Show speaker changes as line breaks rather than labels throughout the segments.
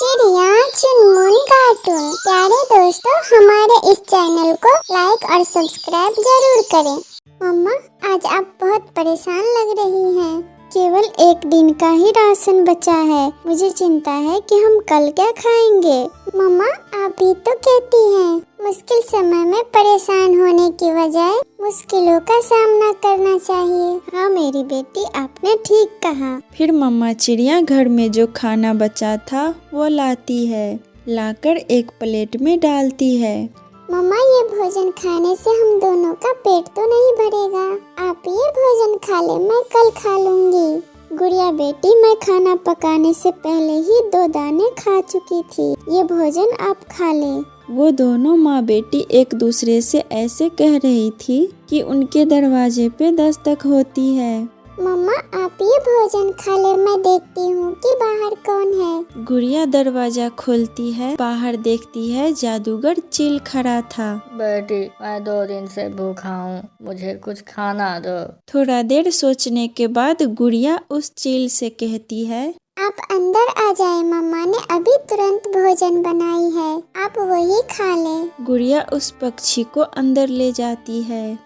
चिड़िया चुनमुन कार्टून। प्यारे दोस्तों, हमारे इस चैनल को लाइक और सब्सक्राइब जरूर करें। मम्मा, आज आप बहुत परेशान लग रही हैं। केवल एक दिन का ही राशन बचा है। मुझे चिंता है कि हम कल क्या खाएंगे। मम्मा, आप ही तो कहती हैं मुश्किल समय में परेशान होने की बजाय मुश्किलों का सामना करना चाहिए। हाँ मेरी बेटी, आपने ठीक कहा।
फिर मम्मा चिड़िया घर में जो खाना बचा था वो लाती है, लाकर एक प्लेट में डालती है।
मम्मा, ये भोजन खाने से हम दोनों का पेट तो नहीं भरेगा। आप ये भोजन खा ले, मैं कल खा लूंगी। गुड़िया बेटी, मैं खाना पकाने से पहले ही 2 दाने खा चुकी थी। ये भोजन आप खा ले।
वो दोनों माँ बेटी एक दूसरे से ऐसे कह रही थी कि उनके दरवाजे पे दस्तक होती है।
मम्मा, आप ये भोजन खा ले, मैं देखती हूँ कि बाहर कौन है।
गुड़िया दरवाजा खोलती है, बाहर देखती है जादूगर चील खड़ा था।
बेटी, मैं 2 दिन से भूखा हूँ, मुझे कुछ खाना दो।
थोड़ा देर सोचने के बाद गुड़िया उस चील से कहती है,
आप अंदर आ जाए, मम्मा ने अभी तुरंत भोजन बनाई है, आप वही खा ले।
गुड़िया उस पक्षी को अंदर ले जाती है।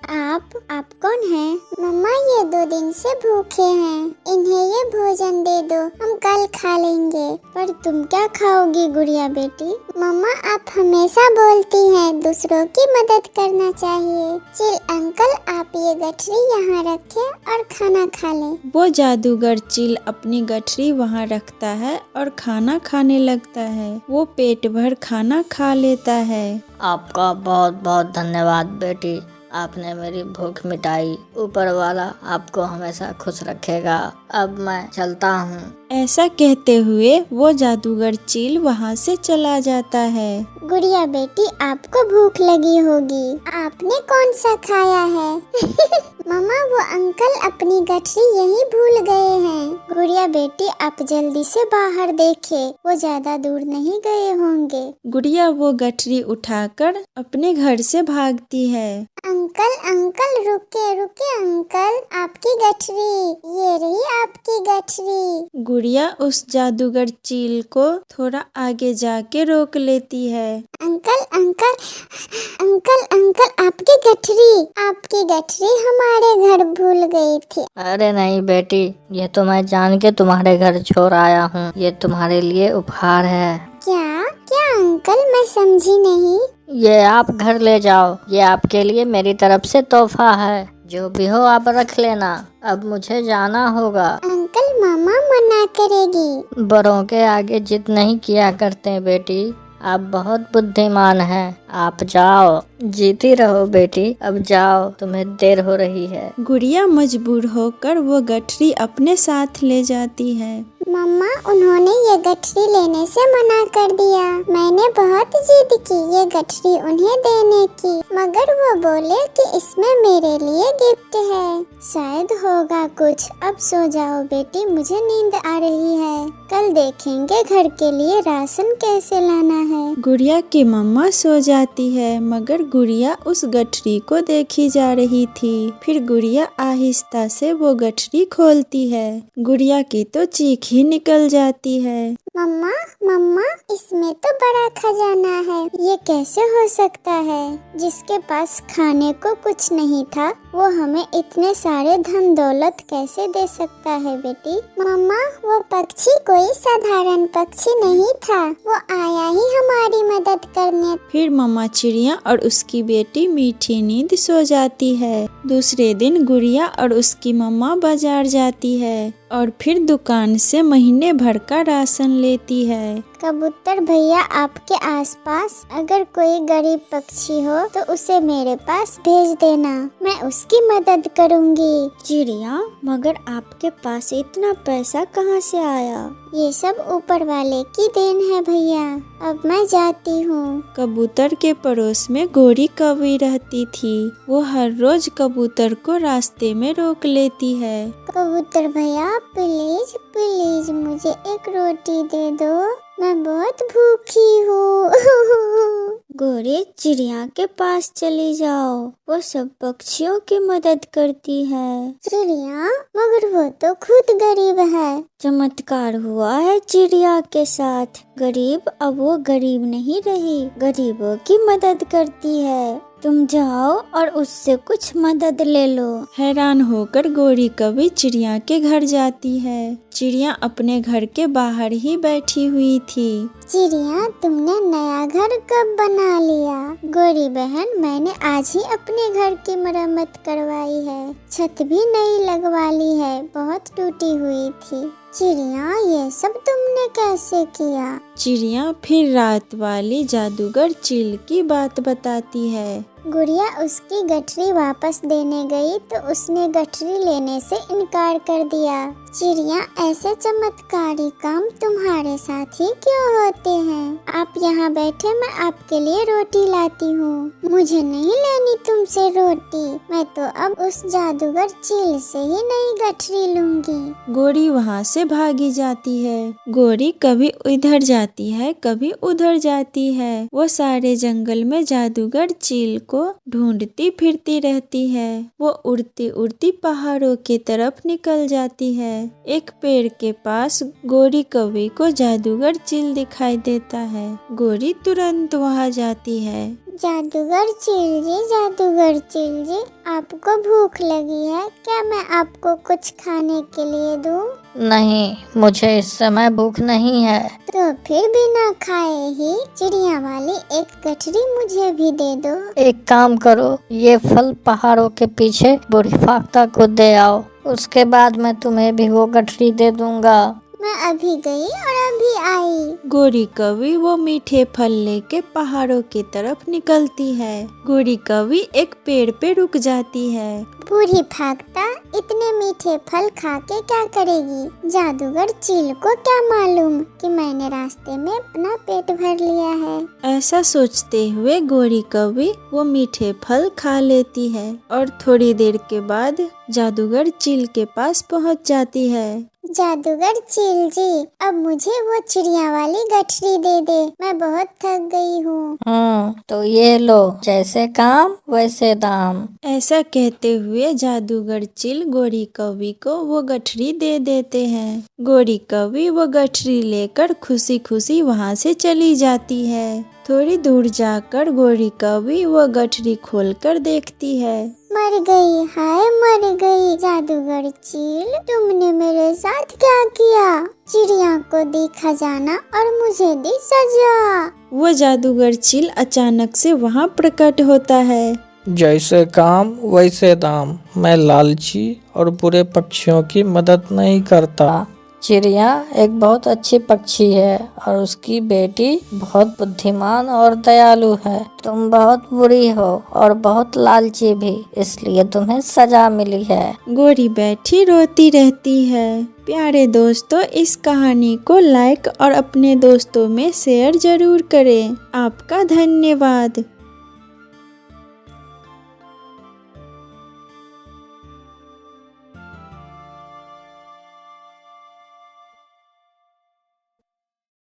आप कौन हैं? मम्मा, ये 2 दिन से भूखे हैं, इन्हें ये भोजन दे दो, हम कल खा लेंगे। पर तुम क्या खाओगी गुड़िया बेटी? मम्मा, आप हमेशा बोलती हैं दूसरों की मदद करना चाहिए। चिल अंकल, आप ये गठरी यहाँ रखें और खाना खा लें।
वो जादूगर चील अपनी गठरी वहाँ रखता है और खाना खाने लगता है। वो पेट भर खाना खा लेता है।
आपका बहुत बहुत धन्यवाद बेटी, आपने मेरी भूख मिटाई। ऊपर वाला आपको हमेशा खुश रखेगा। अब मैं चलता हूँ।
ऐसा कहते हुए वो जादूगर चील वहाँ से चला जाता है।
गुड़िया बेटी, आपको भूख लगी होगी, आपने कौन सा खाया है? मम्मा, वो अंकल अपनी गठरी यहीं भूल गए हैं। गुड़िया बेटी, आप जल्दी से बाहर देखें, वो ज्यादा दूर नहीं गए होंगे।
गुड़िया वो गठरी उठाकर अपने घर से भागती है।
अंकल अंकल, रुके रुके अंकल, आपकी गठरी, ये रही आपकी गठरी।
गुड़िया उस जादूगर चील को थोड़ा आगे जाके रोक लेती है।
अंकल अंकल अंकल अंकल, आपकी गठरी हमारे घर भूल गई थी।
अरे नहीं बेटी, ये तो मैं जान के तुम्हारे घर छोड़ आया हूँ। ये तुम्हारे लिए उपहार है।
क्या क्या अंकल, मैं समझी नहीं।
ये आप घर ले जाओ, ये आपके लिए मेरी तरफ से तोहफा है। जो भी हो आप रख लेना, अब मुझे जाना होगा।
अंकल, मामा मना करेगी।
बड़ों के आगे जिद नहीं किया करते बेटी, आप बहुत बुद्धिमान हैं। आप जाओ, जीती रहो बेटी, अब जाओ, तुम्हें देर हो रही है।
गुड़िया मजबूर होकर वो गठरी अपने साथ ले जाती है।
मम्मा, उन्होंने ये गठरी लेने से मना कर दिया। मैंने बहुत जिद की ये गठरी उन्हें देने की, मगर वो बोले कि इसमें मेरे लिए गिफ्ट है। शायद होगा कुछ। अब सो जाओ बेटी, मुझे नींद आ रही है। कल देखेंगे घर के लिए राशन कैसे लाना है।
गुड़िया की मम्मा सो जाती है, मगर गुड़िया उस गठरी को देखी जा रही थी। फिर गुड़िया आहिस्ता से वो गठरी खोलती है। गुड़िया की तो चीख ही निकल जाती है।
मम्मा मम्मा, इसमें तो बड़ा खजाना है। ये कैसे हो सकता है? जिसके पास खाने को कुछ नहीं था, वो हमें इतने सारे धन दौलत कैसे दे सकता है बेटी? मम्मा, वो पक्षी कोई साधारण पक्षी नहीं था, वो आया ही हमारी मदद करने।
फिर मम्मा चिड़िया और उसकी बेटी मीठी नींद सो जाती है। दूसरे दिन गुड़िया और उसकी मम्मा बाजार जाती है और फिर दुकान से महीने भर का राशन लेती है।
कबूतर भैया, आपके आसपास अगर कोई गरीब पक्षी हो तो उसे मेरे पास भेज देना, मैं उसकी मदद करूंगी।
चिड़िया, मगर आपके पास इतना पैसा कहाँ से आया?
ये सब ऊपर वाले की देन है भैया। अब मैं जाती हूँ।
कबूतर के पड़ोस में गोरी कौवी रहती थी। वो हर रोज कबूतर को रास्ते में रोक लेती है।
कबूतर भैया, प्लीज प्लीज मुझे एक रोटी दे दो। मैं बहुत भूखी हूँ।
गोरी, चिड़िया के पास चली जाओ, वो सब पक्षियों की मदद करती है।
चिड़िया, मगर वो तो खुद गरीब है।
चमत्कार हुआ है चिड़िया के साथ। गरीब अब वो गरीब नहीं रही, गरीबों की मदद करती है। तुम जाओ और उससे कुछ मदद ले लो।
हैरान होकर गोरी कभी चिड़िया के घर जाती है। चिड़िया अपने घर के बाहर ही बैठी हुई थी।
चिड़िया, तुमने नया घर कब बना लिया? गोरी बहन, मैंने आज ही अपने घर की मरम्मत करवाई है। छत भी नई लगवा ली है, बहुत टूटी हुई थी। चिड़िया, ये सब तुमने कैसे किया?
चिड़िया फिर रात वाली जादूगर चील की बात बताती है।
गुड़िया उसकी गठरी वापस देने गई तो उसने गठरी लेने से इनकार कर दिया। चिड़िया, ऐसे चमत्कारी काम तुम्हारे साथ ही क्यों होते हैं? आप यहाँ बैठे, मैं आपके लिए रोटी लाती हूँ। मुझे नहीं लेनी तुमसे रोटी, मैं तो अब उस जादूगर चील से ही नई गठरी लूंगी।
गोरी वहाँ से भागी जाती है। गोरी कभी इधर जाती है, कभी उधर जाती है। वो सारे जंगल में जादूगर चील को ढूंढती फिरती रहती है। वो उड़ती उड़ती पहाड़ों की तरफ निकल जाती है। एक पेड़ के पास गोरी कौवी को जादूगर चील दिखाई देता है। गोरी तुरंत वहाँ जाती है।
जादूगर चील जी, जादूगर चील जी, आपको भूख लगी है क्या? मैं आपको कुछ खाने के लिए दूं?
नहीं, मुझे इस समय भूख नहीं है।
तो फिर बिना खाए ही चिड़िया वाली एक गठरी मुझे भी दे दो।
एक काम करो, ये फल पहाड़ों के पीछे बूढ़ी फाख्ता को दे आओ, उसके बाद मैं तुम्हें भी वो गठरी दे दूंगा।
मैं अभी गई और अभी आई।
गोरी कौवी वो मीठे फल लेके पहाड़ों की तरफ निकलती है। गोरी कौवी एक पेड़ पे रुक जाती है।
बूढ़ी फाख्ता इतने मीठे फल खा के क्या करेगी? जादूगर चील को क्या मालूम कि मैंने रास्ते में अपना पेट भर लिया है।
ऐसा सोचते हुए गोरी कौवी वो मीठे फल खा लेती है और थोड़ी देर के बाद जादूगर चील के पास पहुंच जाती है।
जादूगर चील जी, अब मुझे वो चिड़िया वाली गठरी दे दे, मैं बहुत थक गई हूँ।
तो ये लो, जैसे काम वैसे दाम।
ऐसा कहते हुए जादूगर चील गोरी कौवी को वो गठरी दे देते हैं। गोरी कौवी वो गठरी लेकर खुशी खुशी वहाँ से चली जाती है। थोड़ी दूर जाकर गोरी कौवी वो गठरी खोलकर देखती है।
मर गई, हाय मर गई। जादूगर चील, तुमने मेरे साथ क्या किया? चिड़िया को दी खजाना और मुझे दी सजा।
वो जादूगर चील अचानक से वहाँ प्रकट होता है।
जैसे काम वैसे दाम। मैं लालची और बुरे पक्षियों की मदद नहीं करता।
चिड़िया एक बहुत अच्छी पक्षी है और उसकी बेटी बहुत बुद्धिमान और दयालु है। तुम बहुत बुरी हो और बहुत लालची भी, इसलिए तुम्हें सजा मिली है।
गोरी बैठी रोती रहती है। प्यारे दोस्तों, इस कहानी को लाइक और अपने दोस्तों में शेयर जरूर करें। आपका धन्यवाद।